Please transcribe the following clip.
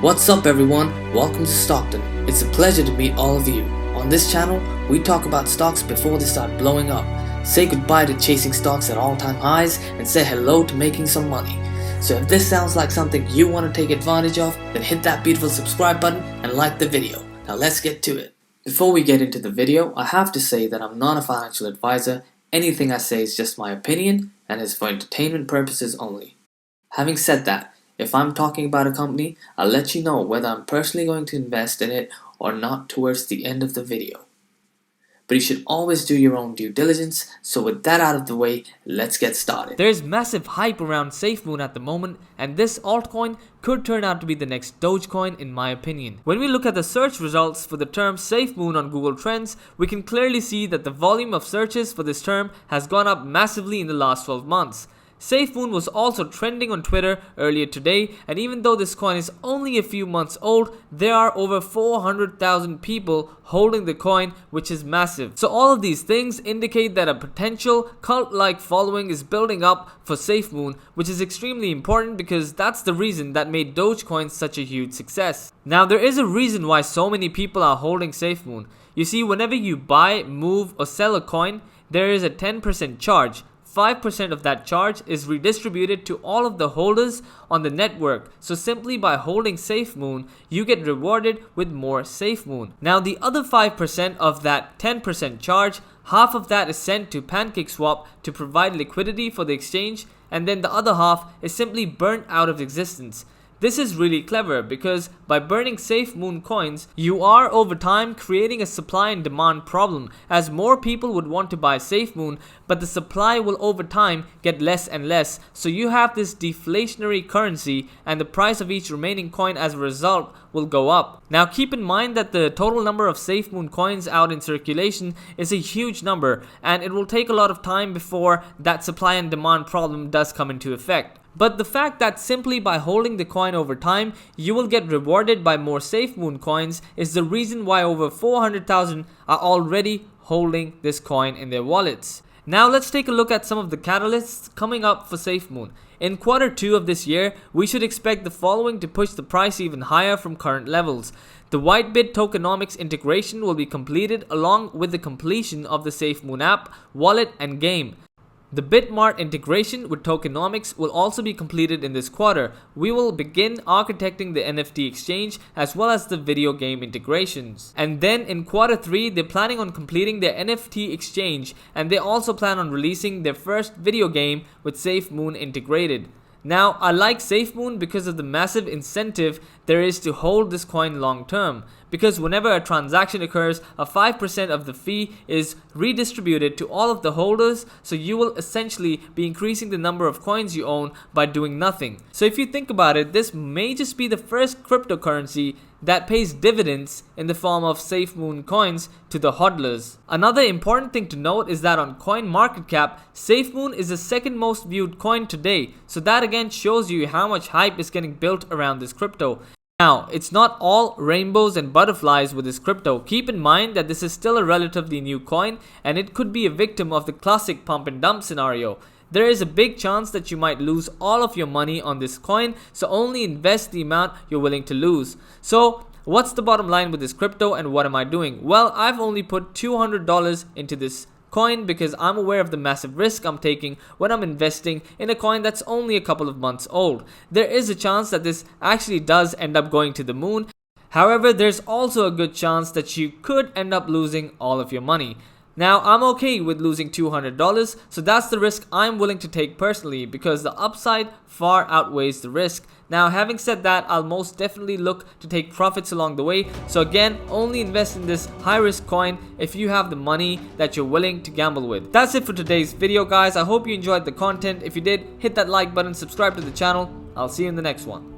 What's up everyone, welcome to Stockton. It's a pleasure to meet all of you. On this channel, we talk about stocks before they start blowing up, say goodbye to chasing stocks at all-time highs, and say hello to making some money. So if this sounds like something you want to take advantage of, then hit that beautiful subscribe button and like the video. Now let's get to it. Before we get into the video, I have to say that I'm not a financial advisor. Anything I say is just my opinion and is for entertainment purposes only. Having said that, if I'm talking about a company, I'll let you know whether I'm personally going to invest in it or not towards the end of the video. But you should always do your own due diligence, so with that out of the way, let's get started. There's massive hype around SAFEMOON at the moment, and this altcoin could turn out to be the next Dogecoin in my opinion. When we look at the search results for the term SAFEMOON on Google Trends, we can clearly see that the volume of searches for this term has gone up massively in the last 12 months. SAFEMOON was also trending on Twitter earlier today, and even though this coin is only a few months old, there are over 400,000 people holding the coin, which is massive. So all of these things indicate that a potential cult-like following is building up for SAFEMOON, which is extremely important because that's the reason that made Dogecoin such a huge success. Now there is a reason why so many people are holding SAFEMOON. You see, whenever you buy, move or sell a coin, there is a 10% charge. 5% of that charge is redistributed to all of the holders on the network. So simply by holding SAFEMOON, you get rewarded with more SAFEMOON. Now the other 5% of that 10% charge, half of that is sent to PancakeSwap to provide liquidity for the exchange, and then the other half is simply burnt out of existence. This is really clever because by burning SAFEMOON coins, you are over time creating a supply and demand problem, as more people would want to buy SAFEMOON, but the supply will over time get less and less. So you have this deflationary currency, and the price of each remaining coin as a result will go up. Now keep in mind that the total number of SAFEMOON coins out in circulation is a huge number, and it will take a lot of time before that supply and demand problem does come into effect. But the fact that simply by holding the coin over time, you will get rewarded by more SAFEMOON coins is the reason why over 400,000 are already holding this coin in their wallets. Now let's take a look at some of the catalysts coming up for SAFEMOON. In Q2 of this year, we should expect the following to push the price even higher from current levels. The Whitebit tokenomics integration will be completed along with the completion of the SAFEMOON app, wallet and game. The Bitmart integration with tokenomics will also be completed in this quarter. We will begin architecting the NFT exchange as well as the video game integrations. And then in Q3, they're planning on completing their NFT exchange, and they also plan on releasing their first video game with SAFEMOON integrated. Now, I like SAFEMOON because of the massive incentive there is to hold this coin long term. Because whenever a transaction occurs, a 5% of the fee is redistributed to all of the holders, so you will essentially be increasing the number of coins you own by doing nothing. So if you think about it, this may just be the first cryptocurrency that pays dividends in the form of SAFEMOON coins to the hodlers. Another important thing to note is that on CoinMarketCap, SAFEMOON is the second most viewed coin today, so that again shows you how much hype is getting built around this crypto. Now, it's not all rainbows and butterflies with this crypto. Keep in mind that this is still a relatively new coin, and it could be a victim of the classic pump and dump scenario. There is a big chance that you might lose all of your money on this coin, so only invest the amount you're willing to lose. So, what's the bottom line with this crypto and what am I doing? Well, I've only put $200 into this coin because I'm aware of the massive risk I'm taking when I'm investing in a coin that's only a couple of months old. There is a chance that this actually does end up going to the moon. However, there's also a good chance that you could end up losing all of your money. Now, I'm okay with losing $200, so that's the risk I'm willing to take personally because the upside far outweighs the risk. Now, having said that, I'll most definitely look to take profits along the way. So again, only invest in this high-risk coin if you have the money that you're willing to gamble with. That's it for today's video, guys. I hope you enjoyed the content. If you did, hit that like button, subscribe to the channel. I'll see you in the next one.